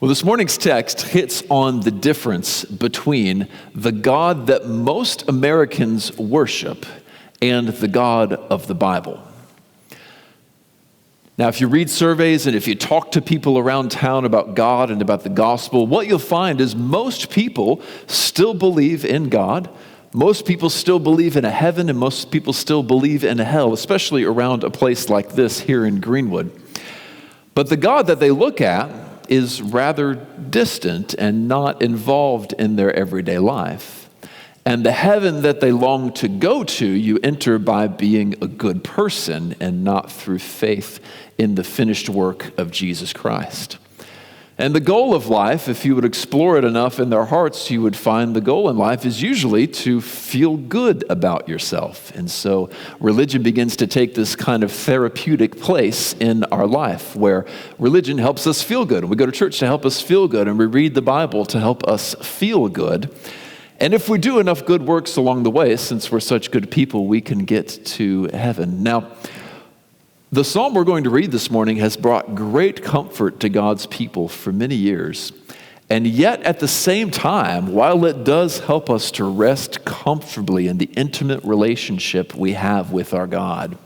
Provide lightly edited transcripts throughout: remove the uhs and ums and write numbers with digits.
Well, this morning's text hits on the difference between the God that most Americans worship and the God of the Bible. Now, if you read surveys and if you talk to people around town about God and about the gospel, what you'll find is most people still believe in God. Most people still believe in a heaven, and most people still believe in a hell, especially around a place like this here in Greenwood. But the God that they look at is rather distant and not involved in their everyday life. And the heaven that they long to go to, you enter by being a good person and not through faith in the finished work of Jesus Christ. And the goal of life, if you would explore it enough in their hearts, you would find the goal in life is usually to feel good about yourself. And so religion begins to take this kind of therapeutic place in our life where religion helps us feel good. We go to church to help us feel good, and we read the Bible to help us feel good. And if we do enough good works along the way, since we're such good people, we can get to heaven. Now, the psalm we're going to read this morning has brought great comfort to God's people for many years. And yet, at the same time, while it does help us to rest comfortably in the intimate relationship we have with our God,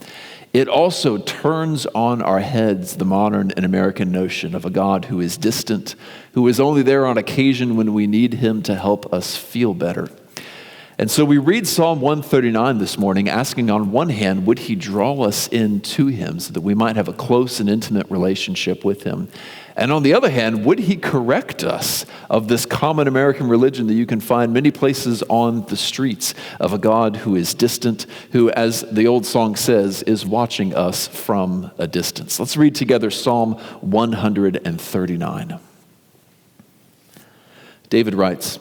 it also turns on our heads the modern and American notion of a God who is distant, who is only there on occasion when we need him to help us feel better. And so we read Psalm 139 this morning, asking on one hand, would he draw us into him so that we might have a close and intimate relationship with him? And on the other hand, would he correct us of this common American religion that you can find many places on the streets of a God who is distant, who, as the old song says, is watching us from a distance? Let's read together Psalm 139. David writes,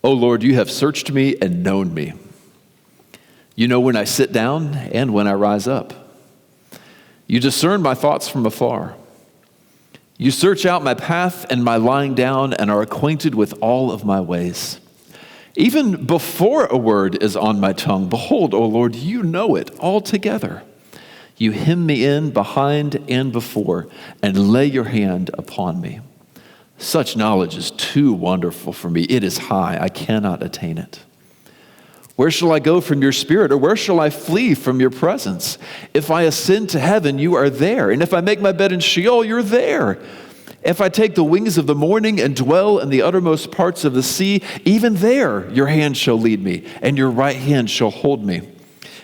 "O Lord, you have searched me and known me. You know when I sit down and when I rise up. You discern my thoughts from afar. You search out my path and my lying down and are acquainted with all of my ways. Even before a word is on my tongue, behold, O Lord, you know it altogether. You hem me in behind and before and lay your hand upon me. Such knowledge is too wonderful for me. It is high. I cannot attain it. Where shall I go from your spirit, or where shall I flee from your presence? If I ascend to heaven, you are there. And if I make my bed in Sheol, you're there. If I take the wings of the morning and dwell in the uttermost parts of the sea, even there your hand shall lead me, and your right hand shall hold me.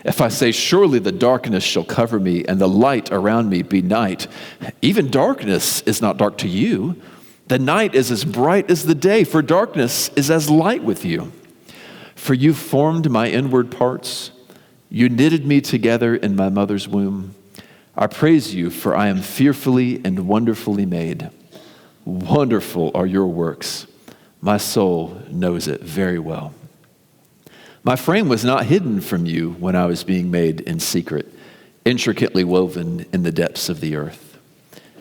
If I say, surely the darkness shall cover me, and the light around me be night, even darkness is not dark to you. The night is as bright as the day, for darkness is as light with you. For you formed my inward parts. You knitted me together in my mother's womb. I praise you, for I am fearfully and wonderfully made. Wonderful are your works. My soul knows it very well. My frame was not hidden from you when I was being made in secret, intricately woven in the depths of the earth.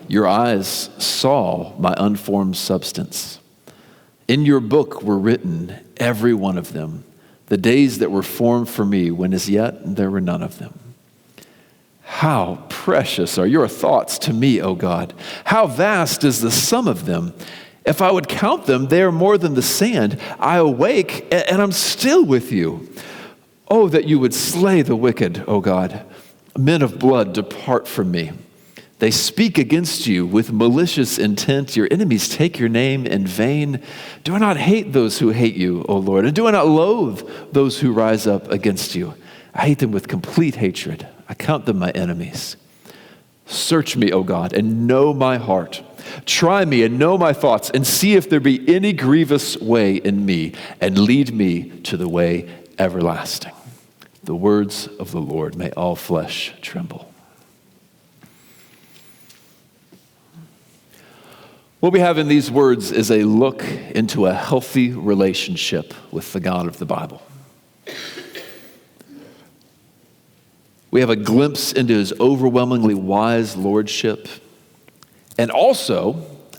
Your eyes saw my unformed substance. In your book were written, every one of them, the days that were formed for me, when as yet there were none of them. How precious are your thoughts to me, O God! How vast is the sum of them! If I would count them, they are more than the sand. I awake, and I'm still with you. Oh, that you would slay the wicked, O God! Men of blood, depart from me. They speak against you with malicious intent. Your enemies take your name in vain. Do I not hate those who hate you, O Lord? And do I not loathe those who rise up against you? I hate them with complete hatred. I count them my enemies. Search me, O God, and know my heart. Try me and know my thoughts, and see if there be any grievous way in me, and lead me to the way everlasting." The words of the Lord. May all flesh tremble. What we have in these words is a look into a healthy relationship with the God of the Bible. We have a glimpse into his overwhelmingly wise lordship, and also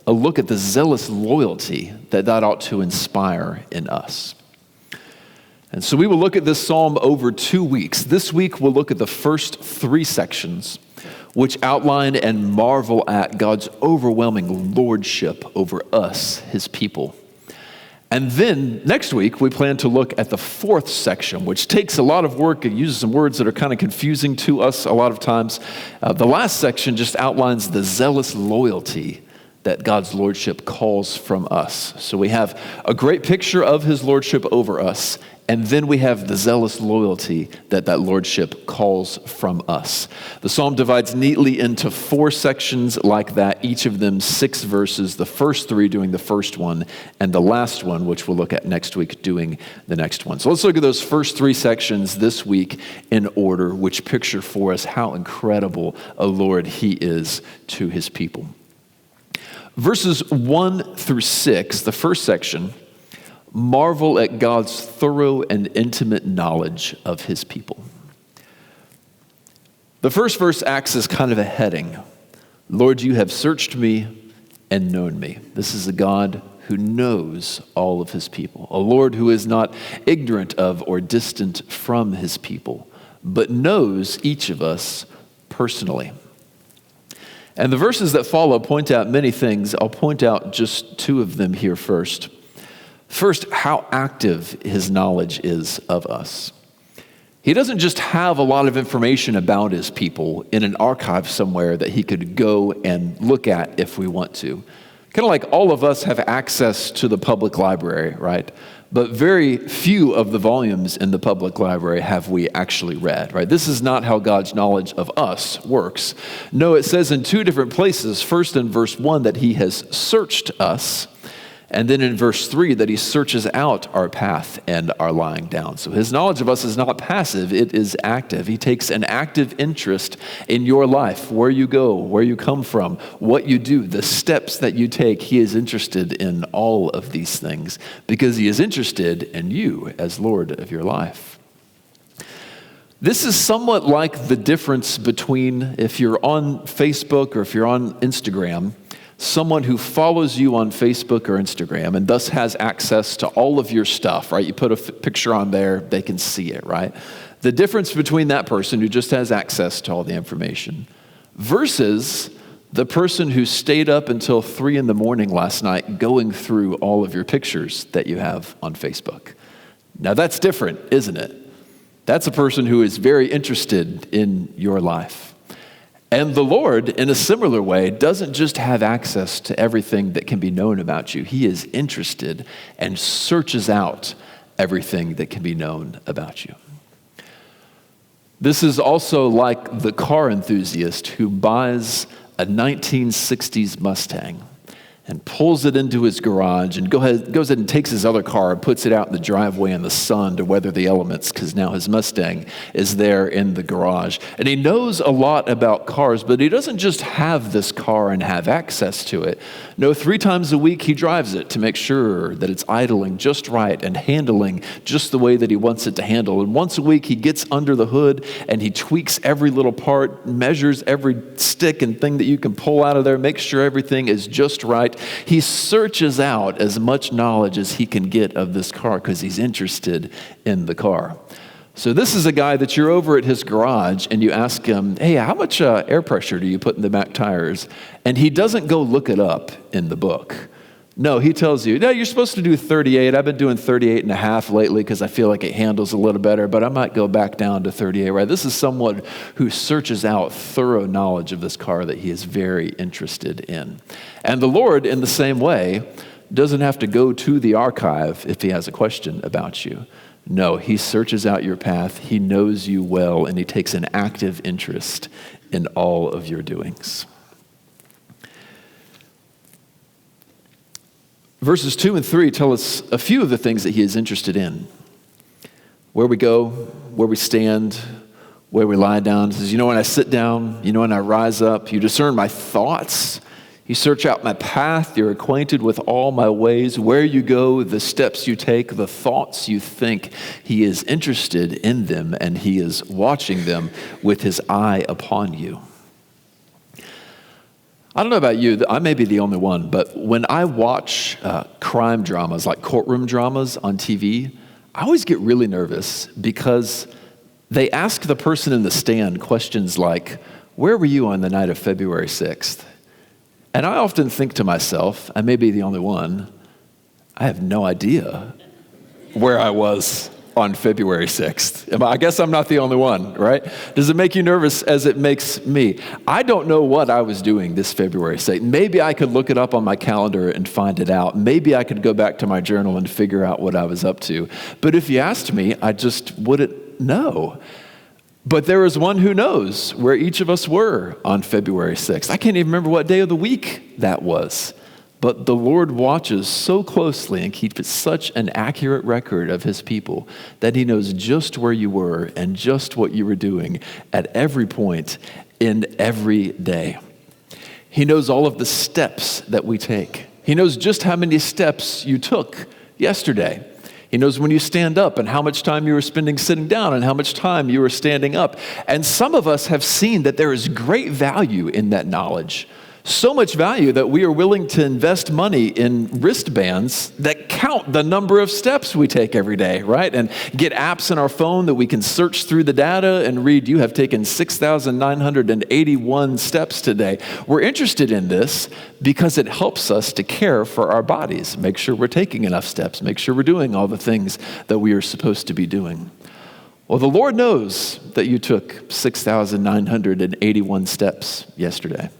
a look at the zealous loyalty that ought to inspire in us. And so we will look at this psalm over 2 weeks. This week we'll look at the first 3 sections, which outline and marvel at God's overwhelming lordship over us, his people. And then next week, we plan to look at the fourth section, which takes a lot of work and uses some words that are kind of confusing to us a lot of times. The last section just outlines the zealous loyalty that God's lordship calls from us. So we have a great picture of his lordship over us, and then we have the zealous loyalty that lordship calls from us. The psalm divides neatly into 4 sections like that, each of them 6 verses, the first 3 doing the first one, and the last one, which we'll look at next week, doing the next one. So let's look at those first 3 sections this week in order, which picture for us how incredible a Lord he is to his people. Verses 1 through 6, the first section, marvel at God's thorough and intimate knowledge of his people. The first verse acts as kind of a heading. Lord, you have searched me and known me. This is a God who knows all of his people, a Lord who is not ignorant of or distant from his people, but knows each of us personally. And the verses that follow point out many things. I'll point out just 2 of them here first. First, how active his knowledge is of us. He doesn't just have a lot of information about his people in an archive somewhere that he could go and look at if we want to. Kind of like all of us have access to the public library, right? But very few of the volumes in the public library have we actually read, right? This is not how God's knowledge of us works. No, it says in 2 different places, first in verse 1 that he has searched us, and then in verse 3 that he searches out our path and our lying down. So his knowledge of us is not passive, it is active. He takes an active interest in your life, where you go, where you come from, what you do, the steps that you take. He is interested in all of these things because he is interested in you as Lord of your life. This is somewhat like the difference between if you're on Facebook or if you're on Instagram, someone who follows you on Facebook or Instagram and thus has access to all of your stuff, right? You put a picture on there, they can see it, right? The difference between that person who just has access to all the information versus the person who stayed up until 3 a.m. last night going through all of your pictures that you have on Facebook. Now that's different, isn't it? That's a person who is very interested in your life. And the Lord, in a similar way, doesn't just have access to everything that can be known about you. He is interested and searches out everything that can be known about you. This is also like the car enthusiast who buys a 1960s Mustang and pulls it into his garage and goes ahead and takes his other car and puts it out in the driveway in the sun to weather the elements because now his Mustang is there in the garage. And he knows a lot about cars, but he doesn't just have this car and have access to it. No, 3 times a week he drives it to make sure that it's idling just right and handling just the way that he wants it to handle. And once a week he gets under the hood and he tweaks every little part, measures every stick and thing that you can pull out of there, makes sure everything is just right. He searches out as much knowledge as he can get of this car because he's interested in the car. So this is a guy that you're over at his garage and you ask him, hey, how much air pressure do you put in the back tires? And he doesn't go look it up in the book. No, he tells you, no, you're supposed to do 38. I've been doing 38 and a half lately because I feel like it handles a little better, but I might go back down to 38, right? This is someone who searches out thorough knowledge of this car that he is very interested in. And the Lord, in the same way, doesn't have to go to the archive if he has a question about you. No, he searches out your path, he knows you well, and he takes an active interest in all of your doings. Verses 2 and 3 tell us a few of the things that he is interested in. Where we go, where we stand, where we lie down. He says, you know when I sit down, you know when I rise up, you discern my thoughts, you search out my path, you're acquainted with all my ways. Where you go, the steps you take, the thoughts you think, he is interested in them and he is watching them with his eye upon you. I don't know about you, I may be the only one, but when I watch crime dramas, like courtroom dramas on TV, I always get really nervous because they ask the person in the stand questions like, where were you on the night of February 6th? And I often think to myself, I may be the only one, I have no idea where I was on February 6th. I guess I'm not the only one, right? Does it make you nervous as it makes me? I don't know what I was doing this February 6th. Maybe I could look it up on my calendar and find it out. Maybe I could go back to my journal and figure out what I was up to. But if you asked me, I just wouldn't know. But there is one who knows where each of us were on February 6th. I can't even remember what day of the week that was. But the Lord watches so closely and keeps such an accurate record of his people that he knows just where you were and just what you were doing at every point in every day. He knows all of the steps that we take. He knows just how many steps you took yesterday. He knows when you stand up and how much time you were spending sitting down and how much time you were standing up. And some of us have seen that there is great value in that knowledge. So much value that we are willing to invest money in wristbands that count the number of steps we take every day, right? And get apps in our phone that we can search through the data and read, you have taken 6,981 steps today. We're interested in this because it helps us to care for our bodies, make sure we're taking enough steps, make sure we're doing all the things that we are supposed to be doing. Well, the Lord knows that you took 6,981 steps yesterday.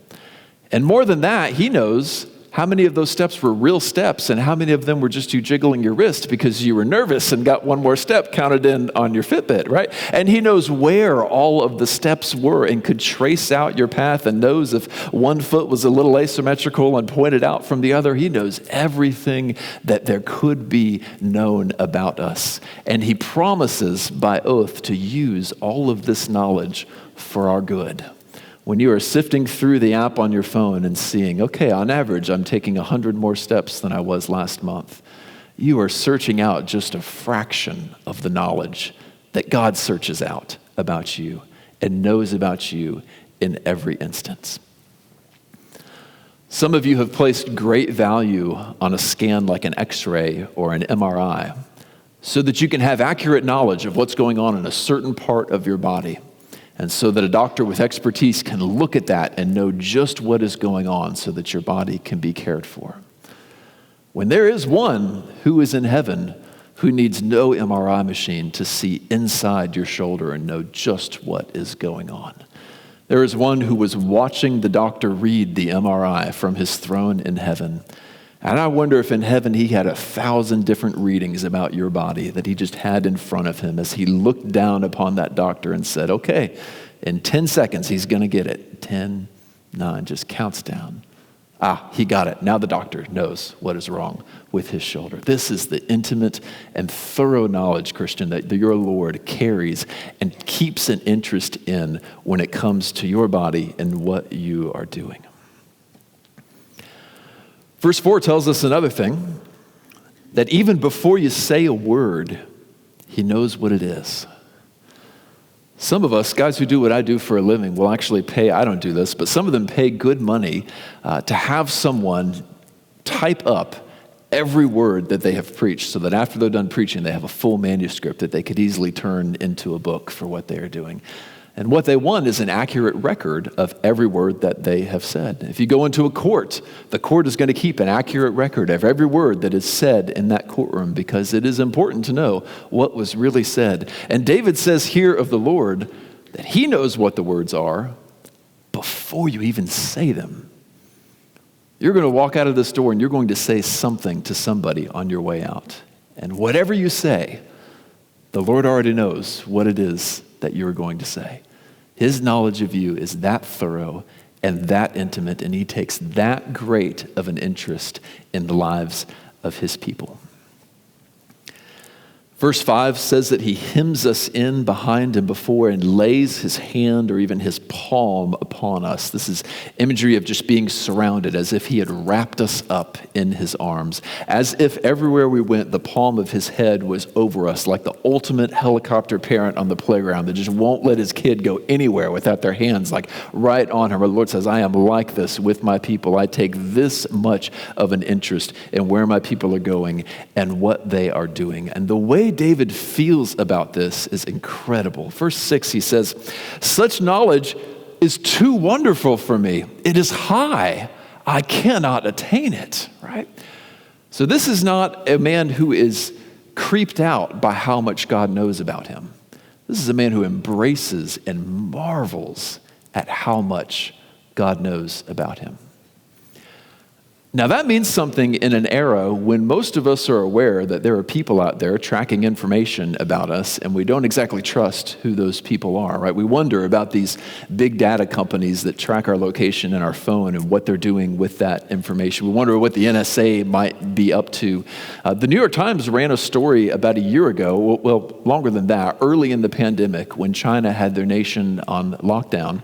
And more than that, he knows how many of those steps were real steps and how many of them were just you jiggling your wrist because you were nervous and got one more step counted in on your Fitbit, right? And he knows where all of the steps were and could trace out your path and knows if one foot was a little asymmetrical and pointed out from the other. He knows everything that there could be known about us. And he promises by oath to use all of this knowledge for our good. When you are sifting through the app on your phone and seeing, okay, on average, I'm taking 100 more steps than I was last month, you are searching out just a fraction of the knowledge that God searches out about you and knows about you in every instance. Some of you have placed great value on a scan like an X-ray or an MRI so that you can have accurate knowledge of what's going on in a certain part of your body. And so that a doctor with expertise can look at that and know just what is going on so that your body can be cared for. When there is one who is in heaven who needs no MRI machine to see inside your shoulder and know just what is going on. There is one who was watching the doctor read the MRI from his throne in heaven. And I wonder if in heaven he had 1,000 different readings about your body that he just had in front of him as he looked down upon that doctor and said, okay, in 10 seconds he's going to get it. 10, 9, just counts down. He got it. Now the doctor knows what is wrong with his shoulder. This is the intimate and thorough knowledge, Christian, that your Lord carries and keeps an interest in when it comes to your body and what you are doing. Verse 4 tells us another thing, that even before you say a word, he knows what it is. Some of us, guys who do what I do for a living, will actually pay, I don't do this, but some of them pay good money to have someone type up every word that they have preached so that after they're done preaching, they have a full manuscript that they could easily turn into a book for what they are doing. And what they want is an accurate record of every word that they have said. If you go into a court, the court is going to keep an accurate record of every word that is said in that courtroom because it is important to know what was really said. And David says here of the Lord that he knows what the words are before you even say them. You're going to walk out of this door and you're going to say something to somebody on your way out. And whatever you say, the Lord already knows what it is that you're going to say. His knowledge of you is that thorough and that intimate, and he takes that great of an interest in the lives of his people. Verse 5 says that he hems us in behind and before and lays his hand or even his palm upon us. This is imagery of just being surrounded, as if he had wrapped us up in his arms, as if everywhere we went, the palm of his head was over us, like the ultimate helicopter parent on the playground that just won't let his kid go anywhere without their hands like right on him. The Lord says, I am like this with my people. I take this much of an interest in where my people are going and what they are doing. And the way David feels about this is incredible. Verse 6, he says, such knowledge is too wonderful for me. It is high. I cannot attain it, right? So this is not a man who is creeped out by how much God knows about him. This is a man who embraces and marvels at how much God knows about him. Now that means something in an era when most of us are aware that there are people out there tracking information about us, and we don't exactly trust who those people are, right? We wonder about these big data companies that track our location and our phone and what they're doing with that information. We wonder what the NSA might be up to. The New York Times ran a story about a year ago, well, longer than that, early in the pandemic when China had their nation on lockdown.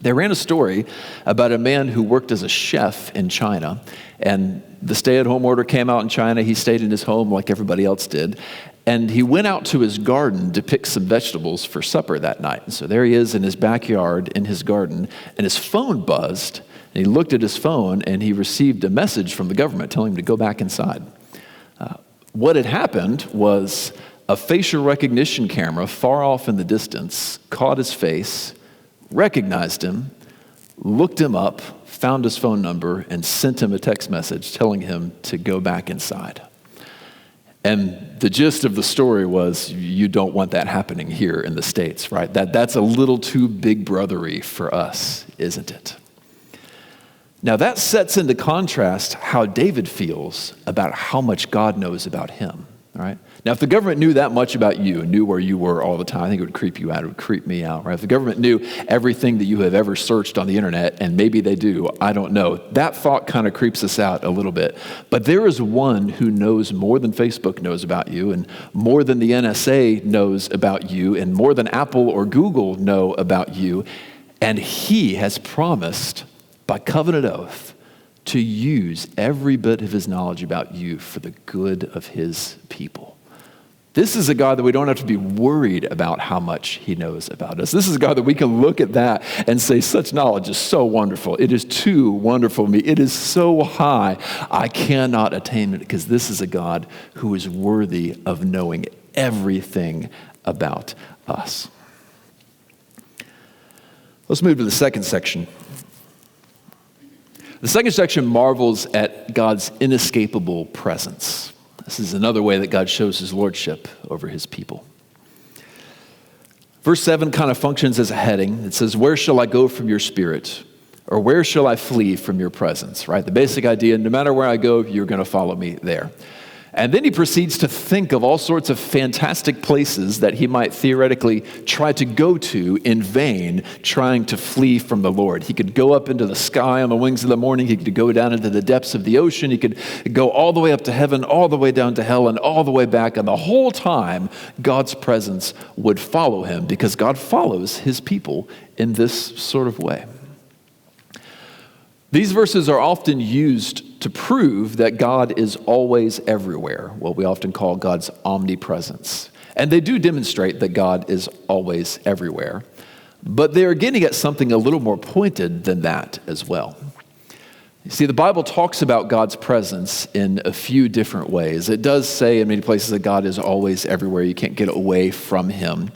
They ran a story about a man who worked as a chef in China, and the stay-at-home order came out in China. He stayed in his home like everybody else did, and he went out to his garden to pick some vegetables for supper that night. And so there he is in his backyard in his garden, and his phone buzzed, and he looked at his phone, and he received a message from the government telling him to go back inside. What had happened was a facial recognition camera far off in the distance caught his face, recognized him, looked him up, found his phone number, and sent him a text message telling him to go back inside. And the gist of the story was, you don't want that happening here in the States, right? That's a little too big brothery for us, isn't it? Now that sets into contrast how David feels about how much God knows about him, all right? Now, if the government knew that much about you and knew where you were all the time, I think it would creep you out. It would creep me out, right? If the government knew everything that you have ever searched on the internet, and maybe they do, I don't know, that thought kind of creeps us out a little bit. But there is one who knows more than Facebook knows about you, and more than the NSA knows about you, and more than Apple or Google know about you. And he has promised by covenant oath to use every bit of his knowledge about you for the good of his people. This is a God that we don't have to be worried about how much he knows about us. This is a God that we can look at that and say, such knowledge is so wonderful. It is too wonderful for me. It is so high, I cannot attain it, because this is a God who is worthy of knowing everything about us. Let's move to the second section. The second section marvels at God's inescapable presence. This is another way that God shows his lordship over his people. Verse 7 kind of functions as a heading. It says, where shall I go from your spirit? Or where shall I flee from your presence? Right? The basic idea, no matter where I go, you're going to follow me there. And then he proceeds to think of all sorts of fantastic places that he might theoretically try to go to in vain, trying to flee from the Lord. He could go up into the sky on the wings of the morning. He could go down into the depths of the ocean. He could go all the way up to heaven, all the way down to hell, and all the way back. And the whole time, God's presence would follow him, because God follows his people in this sort of way. These verses are often used to prove that God is always everywhere, what we often call God's omnipresence. And they do demonstrate that God is always everywhere. But they are getting at something a little more pointed than that as well. You see, the Bible talks about God's presence in a few different ways. It does say in many places that God is always everywhere. You can't get away from him.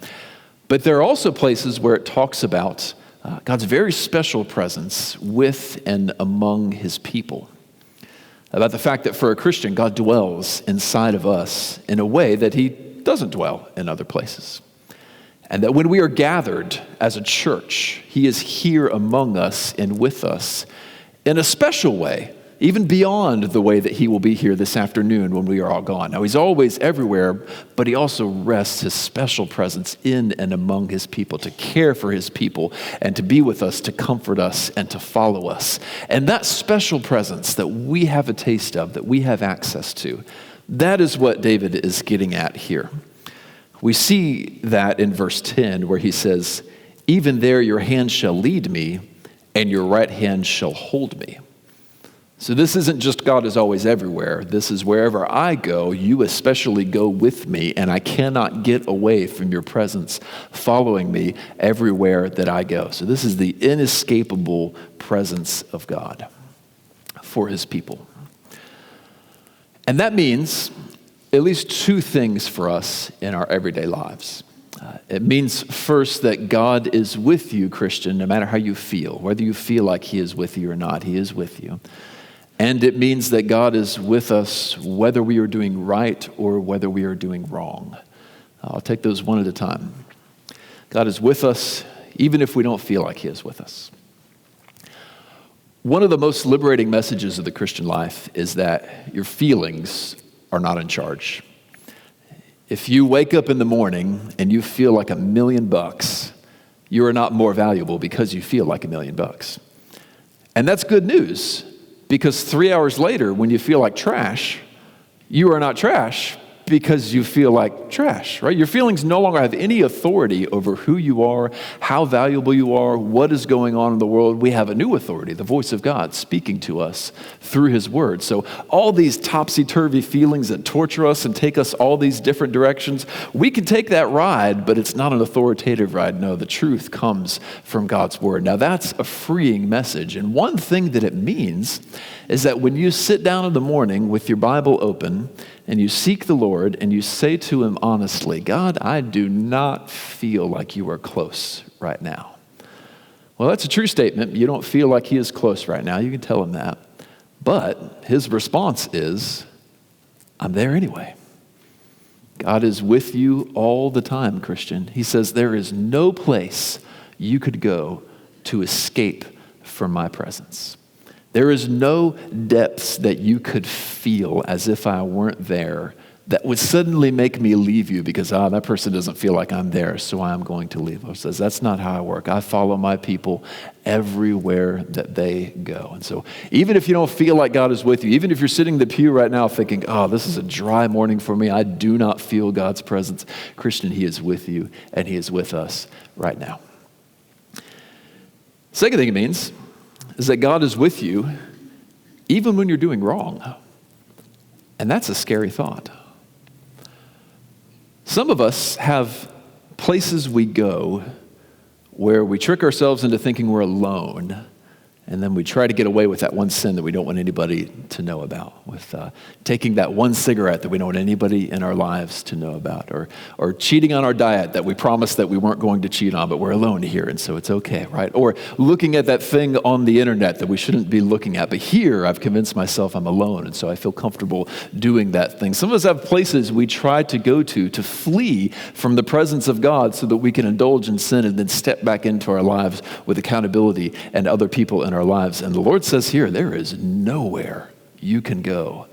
But there are also places where it talks about God's very special presence with and among his people. About the fact that for a Christian, God dwells inside of us in a way that he doesn't dwell in other places. And that when we are gathered as a church, he is here among us and with us in a special way, even beyond the way that he will be here this afternoon when we are all gone. Now, he's always everywhere, but he also rests his special presence in and among his people to care for his people and to be with us, to comfort us, and to follow us. And that special presence that we have a taste of, that we have access to, that is what David is getting at here. We see that in verse 10 where he says, even there your hand shall lead me, and your right hand shall hold me. So this isn't just God is always everywhere. This is wherever I go, you especially go with me, and I cannot get away from your presence following me everywhere that I go. So this is the inescapable presence of God for his people. And that means at least two things for us in our everyday lives. It means first that God is with you, Christian, no matter how you feel, whether you feel like he is with you or not, he is with you. And it means that God is with us whether we are doing right or whether we are doing wrong. I'll take those one at a time. God is with us even if we don't feel like he is with us. One of the most liberating messages of the Christian life is that your feelings are not in charge. If you wake up in the morning and you feel like $1 million, you are not more valuable because you feel like $1 million. And that's good news, because 3 hours later, when you feel like trash, you are not trash because you feel like trash, right? Your feelings no longer have any authority over who you are, how valuable you are, what is going on in the world. We have a new authority, the voice of God speaking to us through his word. So all these topsy-turvy feelings that torture us and take us all these different directions, we can take that ride, but it's not an authoritative ride. No, the truth comes from God's word. Now that's a freeing message. And one thing that it means is that when you sit down in the morning with your Bible open and you seek the Lord and you say to him honestly, God, I do not feel like you are close right now. Well, that's a true statement. You don't feel like he is close right now. You can tell him that. But his response is, I'm there anyway. God is with you all the time, Christian. He says there is no place you could go to escape from my presence. There is no depths that you could feel as if I weren't there that would suddenly make me leave you because, that person doesn't feel like I'm there, so I'm going to leave. He says, that's not how I work. I follow my people everywhere that they go. And so even if you don't feel like God is with you, even if you're sitting in the pew right now thinking, this is a dry morning for me, I do not feel God's presence, Christian, he is with you and he is with us right now. Second thing it means is that God is with you even when you're doing wrong. And that's a scary thought. Some of us have places we go where we trick ourselves into thinking we're alone, and then we try to get away with that one sin that we don't want anybody to know about, with taking that one cigarette that we don't want anybody in our lives to know about, or cheating on our diet that we promised that we weren't going to cheat on, but we're alone here, and so it's okay, right? Or looking at that thing on the internet that we shouldn't be looking at, but here I've convinced myself I'm alone, and so I feel comfortable doing that thing. Some of us have places we try to go to flee from the presence of God so that we can indulge in sin and then step back into our lives with accountability and other people in our lives. And the Lord says here, there is nowhere you can go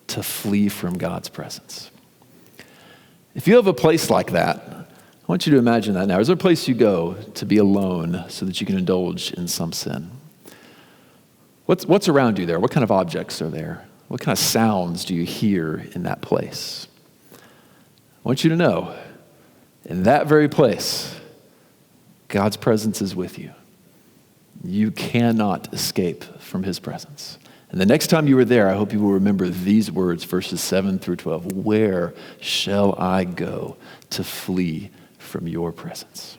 to flee from God's presence. If you have a place like that, I want you to imagine that now. Is there a place you go to be alone so that you can indulge in some sin? What's around you there? What kind of objects are there? What kind of sounds do you hear in that place? I want you to know, in that very place, God's presence is with you. You cannot escape from his presence. And the next time you are there, I hope you will remember these words, verses 7 through 12. Where shall I go to flee from your presence?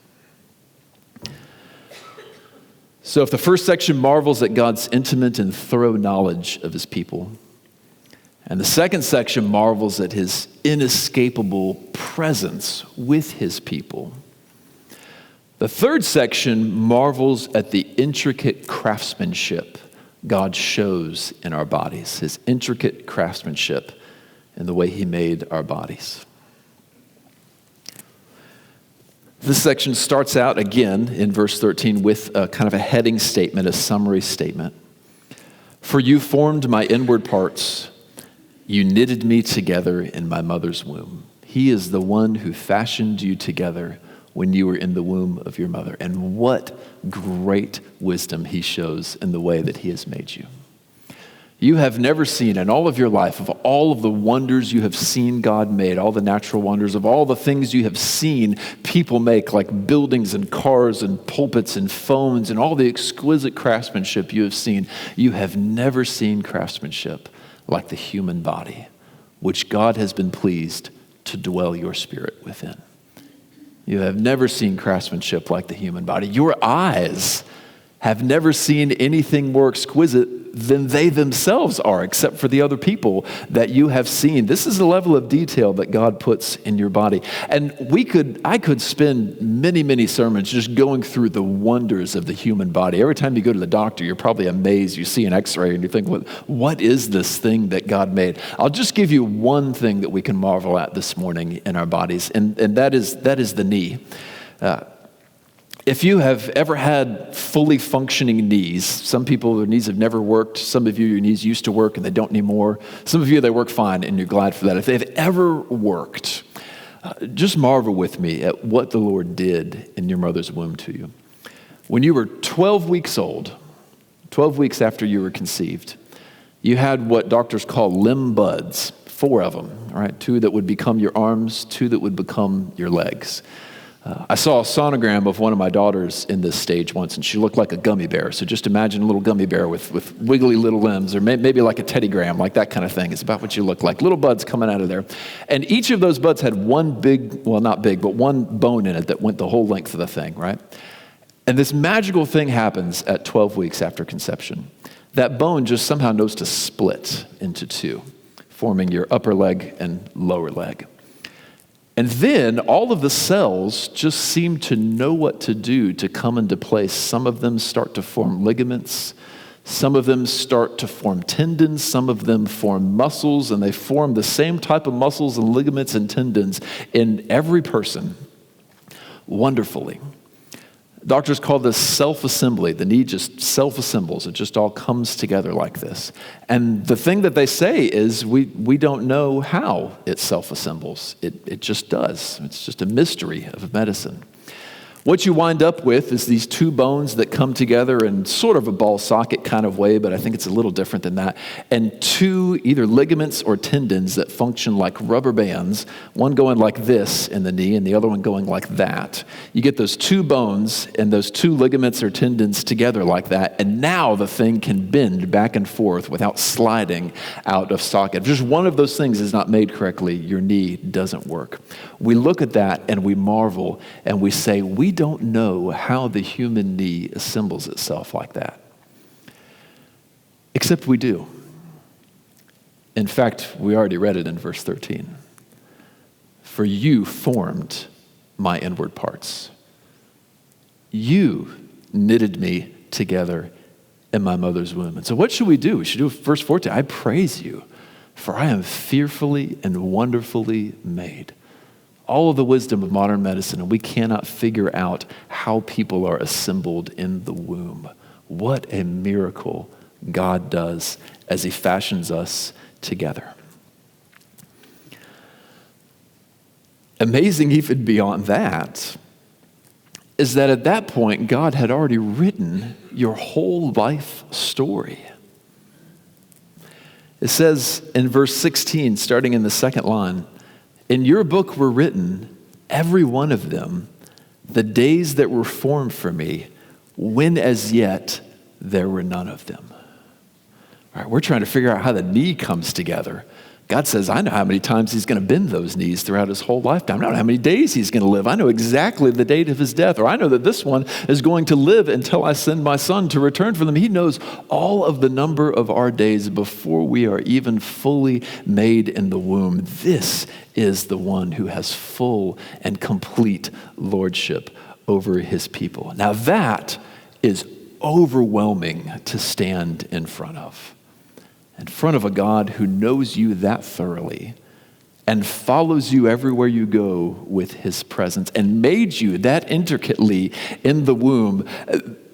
So if the first section marvels at God's intimate and thorough knowledge of his people, and the second section marvels at his inescapable presence with his people, the third section marvels at the intricate craftsmanship God shows in our bodies, his intricate craftsmanship in the way he made our bodies. This section starts out again in verse 13 with a kind of a heading statement, a summary statement. For you formed my inward parts, you knitted me together in my mother's womb. He is the one who fashioned you together when you were in the womb of your mother. And what great wisdom he shows in the way that he has made you. You have never seen in all of your life, of all of the wonders you have seen God made, all the natural wonders, of all the things you have seen people make, like buildings and cars and pulpits and phones and all the exquisite craftsmanship you have seen, you have never seen craftsmanship like the human body, which God has been pleased to dwell your spirit within. You have never seen craftsmanship like the human body. Your eyes have never seen anything more exquisite than they themselves are, except for the other people that you have seen. This is the level of detail that God puts in your body. And I could spend many, many sermons just going through the wonders of the human body. Every time you go to the doctor, you're probably amazed. You see an x-ray and you think, what is this thing that God made? I'll just give you one thing that we can marvel at this morning in our bodies, and that is the knee. If you have ever had fully functioning knees, some people, their knees have never worked. Some of you, your knees used to work and they don't anymore. Some of you, they work fine and you're glad for that. If they've ever worked, just marvel with me at what the Lord did in your mother's womb to you. When you were 12 weeks old, 12 weeks after you were conceived, you had what doctors call limb buds, 4 of them, all right? 2 that would become your arms, 2 that would become your legs. I saw a sonogram of one of my daughters in this stage once, and she looked like a gummy bear. So just imagine a little gummy bear with wiggly little limbs, or maybe like a Teddy Graham, like that kind of thing. It's about what you look like. Little buds coming out of there. And each of those buds had one big, well, not big, but one bone in it that went the whole length of the thing, right? And this magical thing happens at 12 weeks after conception. That bone just somehow knows to split into 2, forming your upper leg and lower leg. And then all of the cells just seem to know what to do to come into place. Some of them start to form ligaments. Some of them start to form tendons. Some of them form muscles, and they form the same type of muscles and ligaments and tendons in every person wonderfully. Doctors call this self-assembly. The knee just self-assembles. It just all comes together like this. And the thing that they say is we don't know how it self-assembles. It just does. It's just a mystery of medicine. What you wind up with is these 2 bones that come together in sort of a ball socket kind of way, but I think it's a little different than that, and 2 either ligaments or tendons that function like rubber bands, one going like this in the knee and the other one going like that. You get those 2 bones and those 2 ligaments or tendons together like that, and now the thing can bend back and forth without sliding out of socket. If just one of those things is not made correctly, your knee doesn't work. We look at that and we marvel and we say, we don't know how the human knee assembles itself like that. Except we do. In fact, we already read it in verse 13. For you formed my inward parts. You knitted me together in my mother's womb. And so what should we do? We should do verse 14. I praise you, for I am fearfully and wonderfully made. All of the wisdom of modern medicine, and we cannot figure out how people are assembled in the womb. What a miracle God does as he fashions us together. Amazing even beyond that is that at that point, God had already written your whole life story. It says in verse 16, starting in the second line, in your book were written, every one of them, the days that were formed for me, when as yet there were none of them. All right, we're trying to figure out how the knee comes together. God says, I know how many times he's going to bend those knees throughout his whole lifetime. I know how many days he's going to live. I know exactly the date of his death. Or I know that this one is going to live until I send my son to return for them. He knows all of the number of our days before we are even fully made in the womb. This is the one who has full and complete lordship over his people. Now that is overwhelming to stand in front of a God who knows you that thoroughly and follows you everywhere you go with his presence and made you that intricately in the womb.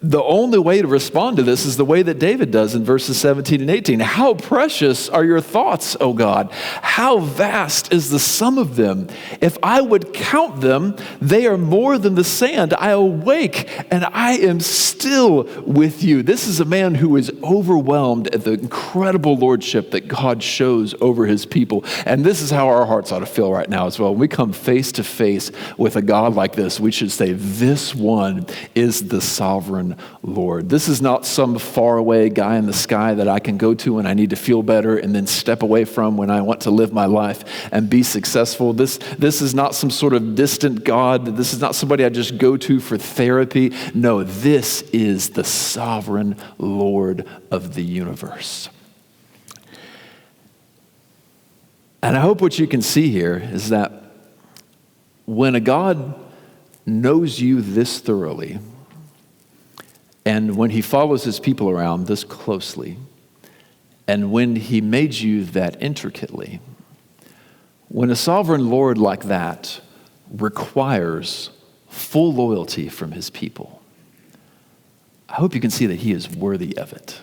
The only way to respond to this is the way that David does in verses 17 and 18. How precious are your thoughts, O God? How vast is the sum of them? If I would count them, they are more than the sand. I awake and I am still with you. This is a man who is overwhelmed at the incredible lordship that God shows over his people. And this is how our hearts ought to feel right now as well. When we come face to face with a God like this, we should say, this one is the sovereign sovereign Lord. This is not some faraway guy in the sky that I can go to when I need to feel better and then step away from when I want to live my life and be successful. This is not some sort of distant God. This is not somebody I just go to for therapy. No, this is the sovereign Lord of the universe. And I hope what you can see here is that when a God knows you this thoroughly, and when he follows his people around this closely, and when he made you that intricately, when a sovereign Lord like that requires full loyalty from his people, I hope you can see that he is worthy of it.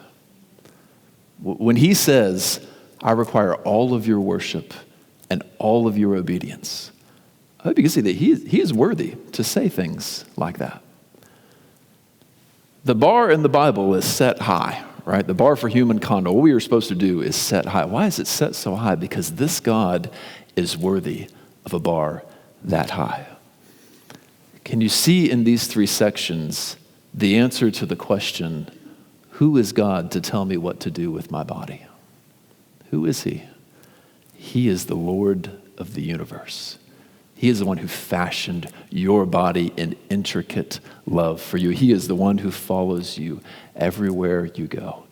When he says, I require all of your worship and all of your obedience, I hope you can see that he is worthy to say things like that. The bar in the Bible is set high, right? The bar for human conduct, what we are supposed to do is set high. Why is it set so high? Because this God is worthy of a bar that high. Can you see in these three sections the answer to the question, who is God to tell me what to do with my body? Who is he? He is the Lord of the universe. He is the one who fashioned your body in intricate love for you. He is the one who follows you everywhere you go.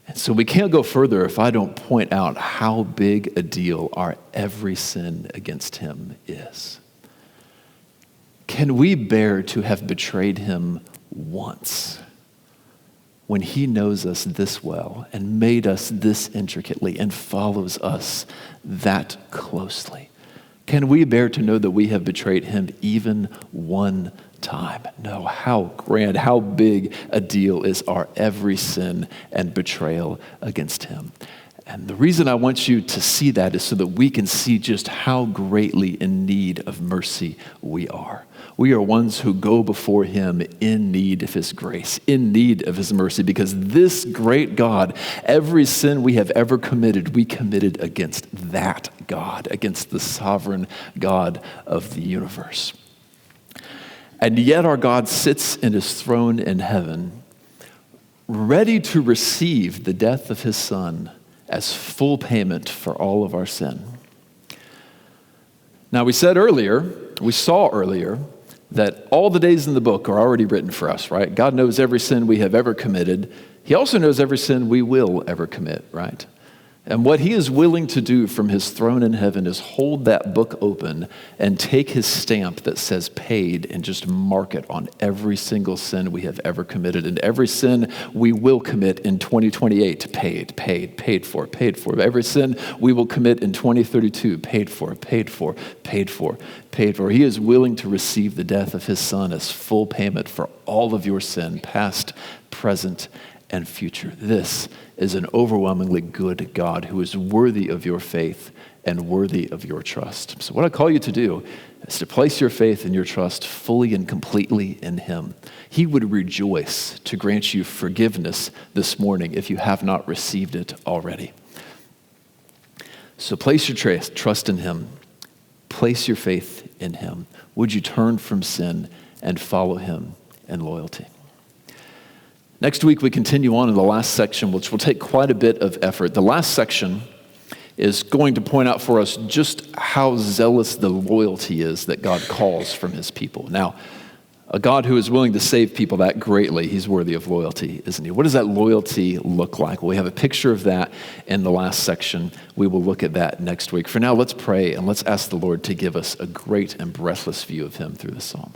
And so we can't go further if I don't point out how big a deal our every sin against him is. Can we bear to have betrayed him once when he knows us this well and made us this intricately and follows us that closely? Can we bear to know that we have betrayed him even one time? No, how grand, how big a deal is our every sin and betrayal against him. And the reason I want you to see that is so that we can see just how greatly in need of mercy we are. We are ones who go before him in need of his grace, in need of his mercy, because this great God, every sin we have ever committed, we committed against that God, against the sovereign God of the universe. And yet our God sits in his throne in heaven, ready to receive the death of his Son as full payment for all of our sin. Now we saw earlier, that all the days in the book are already written for us, right? God knows every sin we have ever committed. He also knows every sin we will ever commit, right? And what he is willing to do from his throne in heaven is hold that book open and take his stamp that says paid and just mark it on every single sin we have ever committed. And every sin we will commit in 2028, paid for. Every sin we will commit in 2032, paid for. He is willing to receive the death of his Son as full payment for all of your sin, past, present, and future. This is an overwhelmingly good God who is worthy of your faith and worthy of your trust. So what I call you to do is to place your faith and your trust fully and completely in him. He would rejoice to grant you forgiveness this morning if you have not received it already. So place your trust in him. Place your faith in him. Would you turn from sin and follow him in loyalty? Next week, we continue on in the last section, which will take quite a bit of effort. The last section is going to point out for us just how zealous the loyalty is that God calls from his people. Now, a God who is willing to save people that greatly, he's worthy of loyalty, isn't he? What does that loyalty look like? Well, we have a picture of that in the last section. We will look at that next week. For now, let's pray and let's ask the Lord to give us a great and breathless view of him through the psalm.